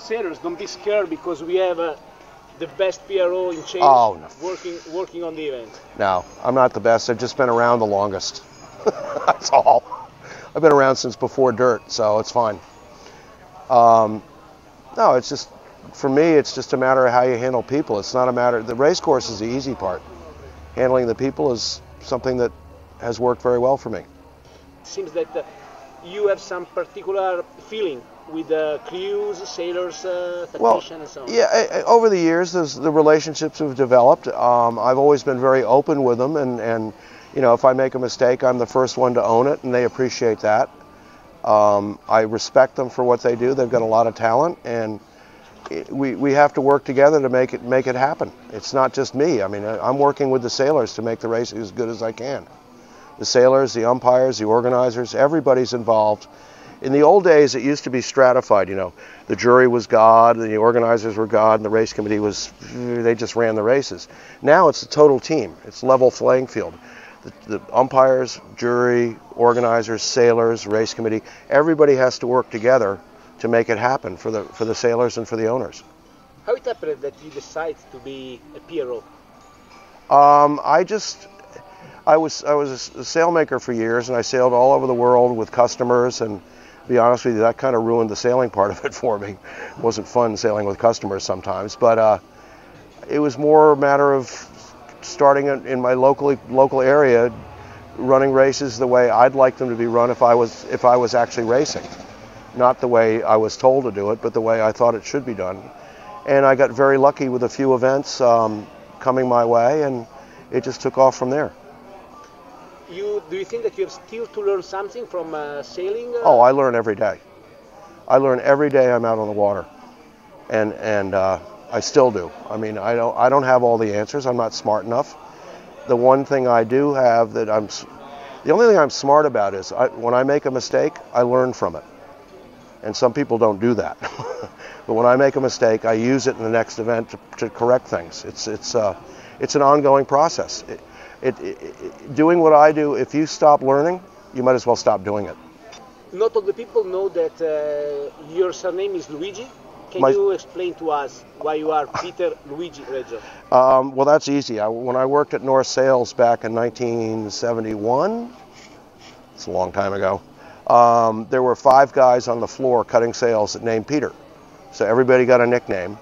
sailors, don't be scared because we have the best PRO in change working on the event. No, I'm not the best. I've just been around the longest. That's all. I've been around since before dirt, so it's fine. No, it's just, for me, it's just a matter of how you handle people. It's not a matter, the race course is the easy part. Handling the people is something that has worked very well for me. It seems that you have some particular feeling with crews, sailors, tacticians, and so on. Yeah, over the years, the relationships have developed. I've always been very open with them, and you know, if I make a mistake, I'm the first one to own it, and they appreciate that. I respect them for what they do. They've got a lot of talent, and we have to work together to make it happen. It's not just me. I mean, I'm working with the sailors to make the race as good as I can. The sailors, the umpires, the organizers, everybody's involved. In the old days, it used to be stratified, you know. The jury was God, the organizers were God, and the race committee was, they just ran the races. Now it's a total team. It's level playing field. The umpires, jury, organizers, sailors, race committee, everybody has to work together to make it happen for the sailors and for the owners. How it happened that you decided to be a PRO? I was a sailmaker for years, and I sailed all over the world with customers, and to be honest with you, that kind of ruined the sailing part of it for me. It wasn't fun sailing with customers sometimes, but it was more a matter of starting in my local area, running races the way I'd like them to be run if I was actually racing. Not the way I was told to do it, but the way I thought it should be done. And I got very lucky with a few events coming my way, and it just took off from there. Do you think that you have still to learn something from sailing? Oh, I learn every day. I learn every day I'm out on the water, and I still do. I mean, I don't have all the answers. I'm not smart enough. The one thing I do have the only thing I'm smart about is when I make a mistake, I learn from it. And some people don't do that. But when I make a mistake, I use it in the next event to correct things. It's an ongoing process. Doing what I do, if you stop learning, you might as well stop doing it. Not all the people know that your surname is Luigi. Can you explain to us why you are Peter Luigi Reggio? Well, that's easy. When I worked at North Sails back in 1971, it's a long time ago, there were 5 guys on the floor cutting sails named Peter. So everybody got a nickname.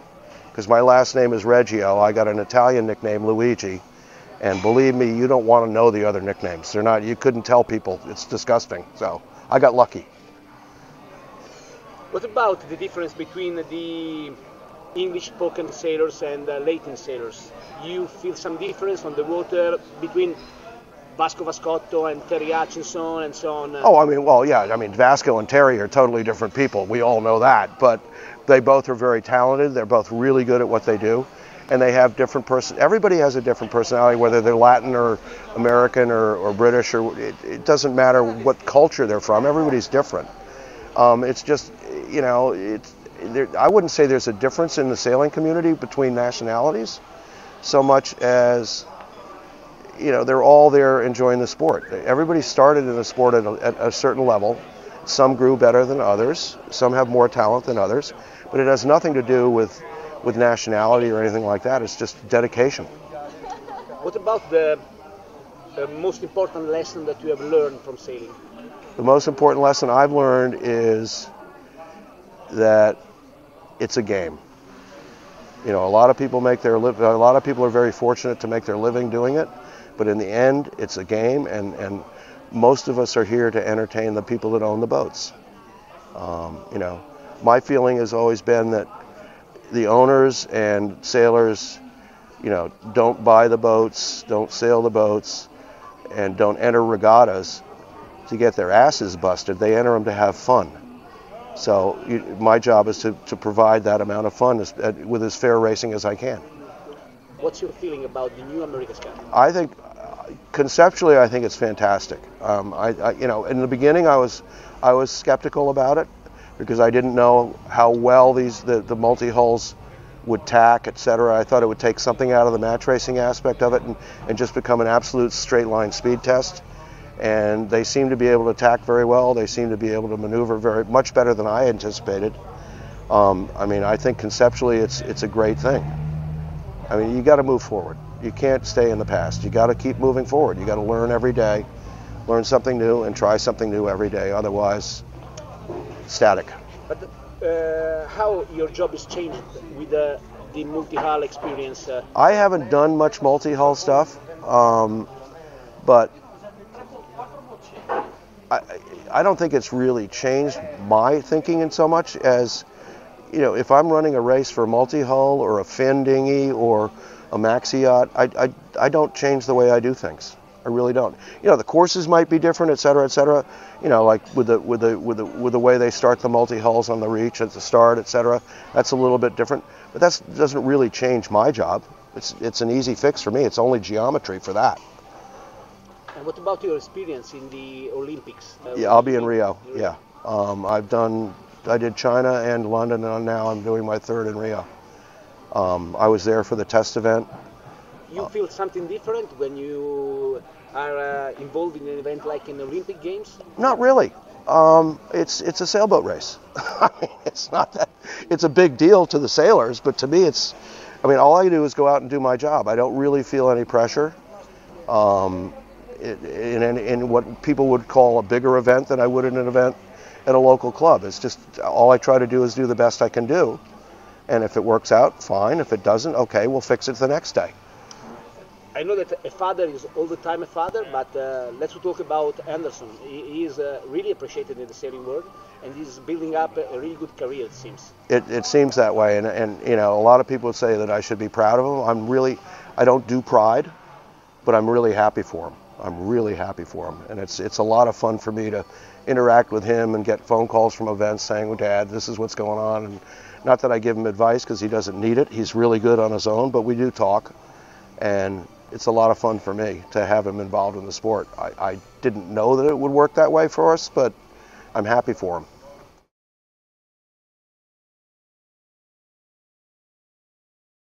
Because my last name is Reggio, I got an Italian nickname, Luigi. And believe me, you don't want to know the other nicknames. They're not. You couldn't tell people. It's disgusting. So I got lucky. What about the difference between the English-spoken sailors and Latin sailors? You feel some difference on the water between Vasco Vascotto and Terry Hutchinson and so on? Oh, I mean, well, yeah. I mean, Vasco and Terry are totally different people. We all know that. But they both are very talented. They're both really good at what they do. And they have different everybody has a different personality, whether they're Latin or American or British, or it doesn't matter what culture they're from. Everybody's different. It's just, you know, I wouldn't say there's a difference in the sailing community between nationalities so much as, you know, they're all there enjoying the sport. Everybody started in the sport at a certain level. Some grew better than others. Some have more talent than others. But it has nothing to do with nationality or anything like that. It's just dedication. What about the most important lesson that you have learned from sailing? The most important lesson I've learned is that it's a game. You know, a lot of people are very fortunate to make their living doing it, but in the end, it's a game, and most of us are here to entertain the people that own the boats. You know, my feeling has always been that the owners and sailors, you know, don't buy the boats, don't sail the boats, and don't enter regattas to get their asses busted. They enter them to have fun. So my job is to provide that amount of fun with as fair racing as I can. What's your feeling about the new America's Cup? I think, conceptually, I think it's fantastic. You know, in the beginning, I was skeptical about it, because I didn't know how well the multi-hulls would tack, etc. I thought it would take something out of the match racing aspect of it and just become an absolute straight line speed test. And they seem to be able to tack very well. They seem to be able to maneuver much better than I anticipated. I mean, I think conceptually it's a great thing. I mean, you got to move forward. You can't stay in the past. You got to keep moving forward. You got to learn every day, learn something new, and try something new every day. Otherwise, static. But how your job has changed with the multi-hull experience? I haven't done much multi-hull stuff, but I don't think it's really changed my thinking in so much as, you know, if I'm running a race for a multi-hull or a fin dinghy or a maxi yacht, I don't change the way I do things. I really don't. You know, the courses might be different, et cetera, et cetera. You know, like with the way they start the multi-hulls on the Reach at the start, et cetera. That's a little bit different, but that doesn't really change my job. It's an easy fix for me. It's only geometry for that. And what about your experience in the Olympics? Yeah, I'll be in Rio. Yeah, I did China and London, and now I'm doing my third in Rio. I was there for the test event. You feel something different when you are involved in an event like in the Olympic Games? Not really. It's a sailboat race. I mean, it's not that. It's a big deal to the sailors, but to me, I mean, all I do is go out and do my job. I don't really feel any pressure in what people would call a bigger event than I would in an event at a local club. It's just all I try to do is do the best I can do, and if it works out, fine. If it doesn't, okay, we'll fix it the next day. I know that a father is all the time a father, but let's talk about Anderson. He is really appreciated in the sailing world, and he's building up a really good career, it seems. It seems that way, and you know, a lot of people would say that I should be proud of him. I don't do pride, but I'm really happy for him. I'm really happy for him, and it's a lot of fun for me to interact with him and get phone calls from events saying, well, Dad, this is what's going on. And not that I give him advice because he doesn't need it. He's really good on his own, but we do talk, and it's a lot of fun for me to have him involved in the sport. I didn't know that it would work that way for us, but I'm happy for him.